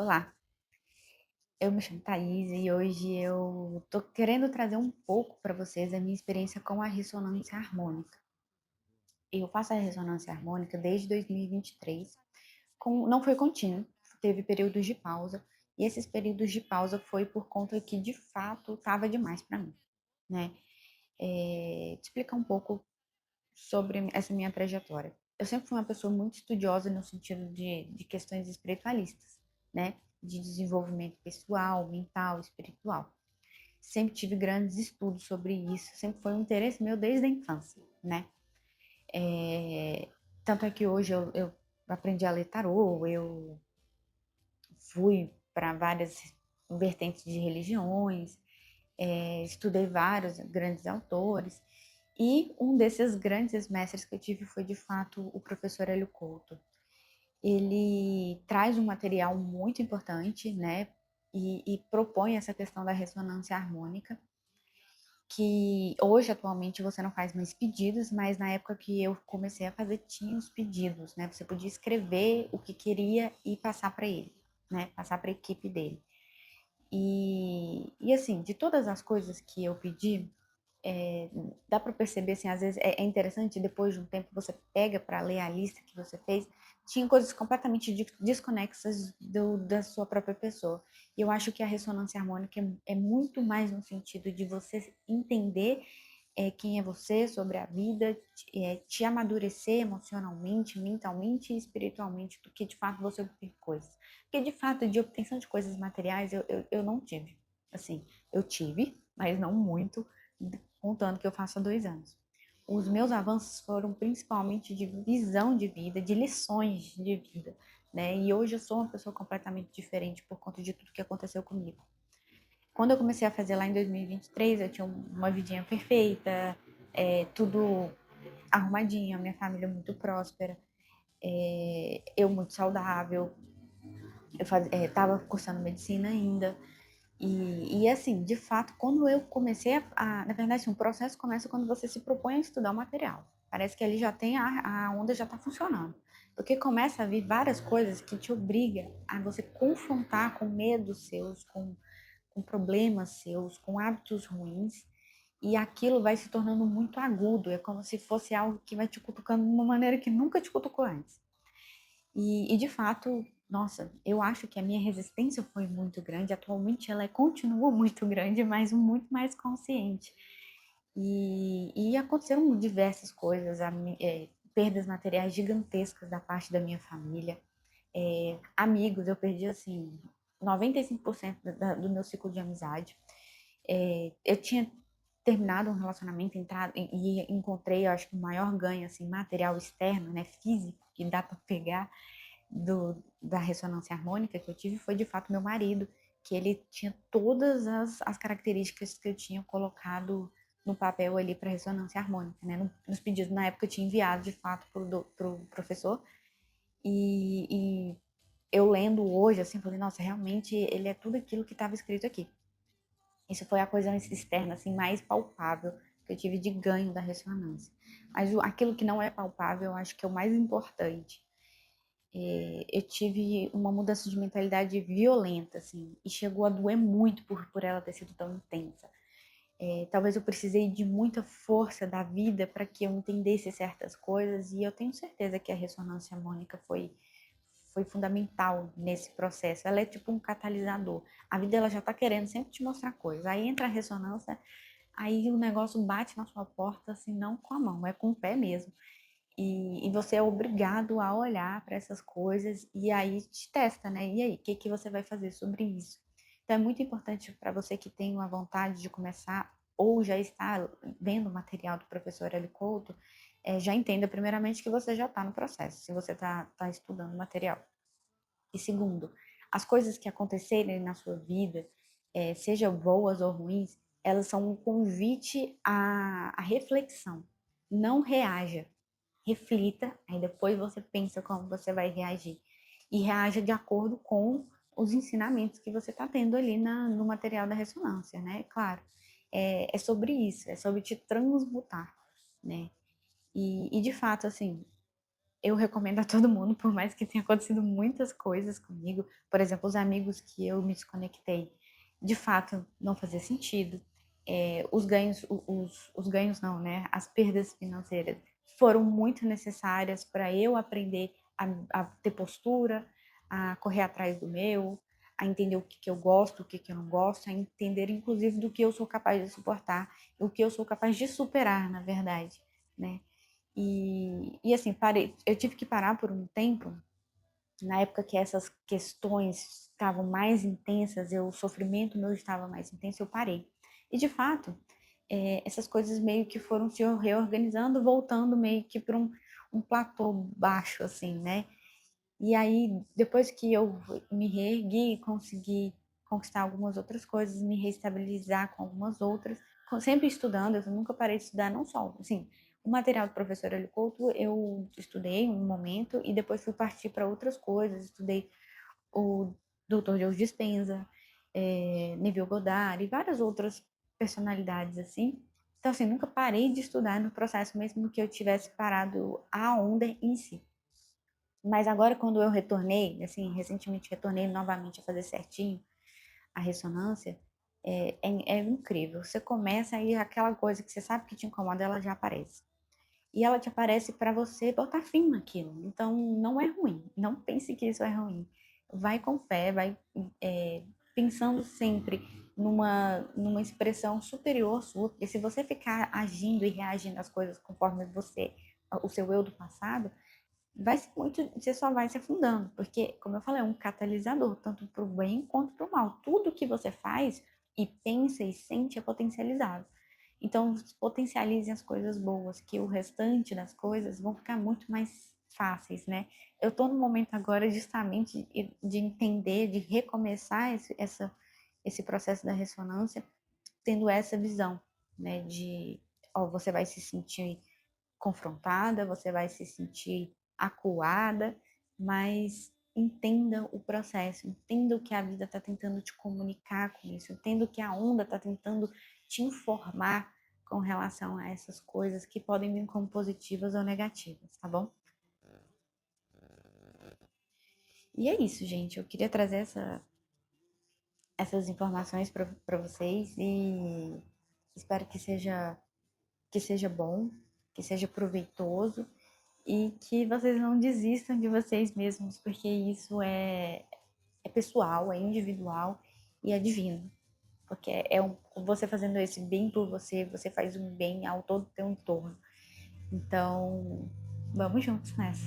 Olá, eu me chamo Thaís e hoje eu tô querendo trazer um pouco para vocês a minha experiência com a ressonância harmônica. Eu faço a ressonância harmônica desde 2023, não foi contínuo, teve períodos de pausa, e esses períodos de pausa foi por conta que de fato estava demais para mim, né? Te explicar um pouco sobre essa minha trajetória. Eu sempre fui uma pessoa muito estudiosa no sentido de questões espiritualistas, né? De desenvolvimento pessoal, mental, espiritual. Sempre tive grandes estudos sobre isso, sempre foi um interesse meu desde a infância, né? É, Tanto é que hoje eu aprendi a ler tarô, eu fui para várias vertentes de religiões, estudei vários grandes autores, e um desses grandes mestres que eu tive foi, de fato, o professor Hélio Couto. Ele traz um material muito importante, né? E propõe essa questão da ressonância harmônica, que hoje, atualmente, você não faz mais pedidos, mas na época que eu comecei a fazer, tinha os pedidos, né? Você podia escrever o que queria e passar para ele, né? Passar para a equipe dele. E assim, de todas as coisas que eu pedi, dá para perceber, assim, às vezes é interessante, depois de um tempo você pega para ler a lista que você fez, tinha coisas completamente desconexas da sua própria pessoa. E eu acho que a ressonância harmônica é muito mais no sentido de você entender quem é você, sobre a vida, te amadurecer emocionalmente, mentalmente e espiritualmente, do que de fato você obter coisas. Porque de fato, de obtenção de coisas materiais, eu não tive. Assim, eu tive, mas não muito, contando que eu faço há 2 anos. Os meus avanços foram principalmente de visão de vida, de lições de vida, né? E hoje eu sou uma pessoa completamente diferente por conta de tudo que aconteceu comigo. Quando eu comecei a fazer lá em 2023, eu tinha uma vidinha perfeita, tudo arrumadinho, minha família muito próspera, eu muito saudável, eu estava cursando medicina ainda. E assim, de fato, quando eu comecei na verdade, assim, o processo começa quando você se propõe a estudar o material. Parece que ali já tem a onda já está funcionando. Porque começa a vir várias coisas que te obriga a você confrontar com medos seus, com problemas seus, com hábitos ruins, e aquilo vai se tornando muito agudo. É como se fosse algo que vai te cutucando de uma maneira que nunca te cutucou antes. E de fato, nossa, eu acho que a minha resistência foi muito grande. Atualmente ela continua muito grande, mas muito mais consciente. E aconteceram diversas coisas, perdas materiais gigantescas da parte da minha família. Amigos, eu perdi assim 95% do meu ciclo de amizade. Eu tinha terminado um relacionamento, entrado e encontrei, eu acho que o maior ganho assim material externo, né, físico, que dá para pegar da ressonância harmônica que eu tive, foi de fato meu marido, que ele tinha todas as características que eu tinha colocado no papel ali para ressonância harmônica, né? Nos pedidos, na época eu tinha enviado de fato pro professor, e eu lendo hoje, assim, falei, nossa, realmente ele é tudo aquilo que estava escrito aqui. Isso foi a coisa externa, assim, mais palpável que eu tive de ganho da ressonância. Mas aquilo que não é palpável, eu acho que é o mais importante. Eu tive uma mudança de mentalidade violenta, assim, e chegou a doer muito por ela ter sido tão intensa. Talvez eu precisei de muita força da vida para que eu entendesse certas coisas, e eu tenho certeza que a ressonância harmônica foi fundamental nesse processo. Ela é tipo um catalisador. A vida ela já está querendo sempre te mostrar coisas. Aí entra a ressonância, aí o negócio bate na sua porta, assim, não com a mão, é com o pé mesmo. E você é obrigado a olhar para essas coisas e aí te testa, né? E aí, o que, que você vai fazer sobre isso? Então, é muito importante para você que tem uma vontade de começar ou já está vendo o material do professor Eli Couto, já entenda primeiramente que você já está no processo, se você está estudando o material. E segundo, as coisas que acontecerem na sua vida, seja boas ou ruins, elas são um convite à reflexão. Não reaja, reflita, aí depois você pensa como você vai reagir. E reaja de acordo com os ensinamentos que você está tendo ali no material da ressonância, né? Claro, é sobre isso, é sobre te transmutar, né? E de fato, assim, eu recomendo a todo mundo, por mais que tenha acontecido muitas coisas comigo. Por exemplo, os amigos que eu me desconectei, de fato, não fazia sentido. Os ganhos, os ganhos não, né? As perdas financeiras foram muito necessárias para eu aprender a ter postura, a correr atrás do meu, a entender o que eu gosto, o que eu não gosto, a entender, inclusive, do que eu sou capaz de suportar, o que eu sou capaz de superar, na verdade, né? E assim, parei, eu tive que parar por um tempo, na época que essas questões estavam mais intensas, o sofrimento meu estava mais intenso, eu parei. E de fato, essas coisas meio que foram se reorganizando, voltando meio que para um platô baixo, assim, né? E aí, depois que eu me reergui, consegui conquistar algumas outras coisas, me reestabilizar com algumas outras, sempre estudando, eu nunca parei de estudar, não só, assim, o material do professor Hélio Couto eu estudei um momento e depois fui partir para outras coisas, estudei o Dr. Joe Dispenza, Neville Goddard e várias outras personalidades, assim. Então, assim, nunca parei de estudar no processo, mesmo que eu tivesse parado a onda em si. Mas agora, quando eu retornei, assim, recentemente retornei novamente a fazer certinho a ressonância, é incrível. Você começa e aquela coisa que você sabe que te incomoda, ela já aparece. E ela te aparece para você botar fim naquilo. Então, não é ruim. Não pense que isso é ruim. Vai com fé, vai pensando sempre numa expressão superior sua, porque se você ficar agindo e reagindo às coisas conforme o seu eu do passado, vai ser muito, você só vai se afundando, porque, como eu falei, é um catalisador, tanto para o bem quanto para o mal. Tudo que você faz e pensa e sente é potencializado. Então, potencialize as coisas boas, que o restante das coisas vão ficar muito mais fáceis, né? Eu estou no momento agora justamente de entender, de recomeçar esse processo da ressonância, tendo essa visão, né? De, ó, você vai se sentir confrontada, você vai se sentir acuada, mas entenda o processo, entenda o que a vida está tentando te comunicar com isso, entenda o que a onda está tentando te informar com relação a essas coisas que podem vir como positivas ou negativas, tá bom? E é isso, gente. Eu queria trazer essas informações para vocês e espero que seja bom, que seja proveitoso e que vocês não desistam de vocês mesmos, porque isso é pessoal, é individual e é divino. Porque você fazendo esse bem por você, você faz um bem ao todo teu entorno. Então, vamos juntos nessa.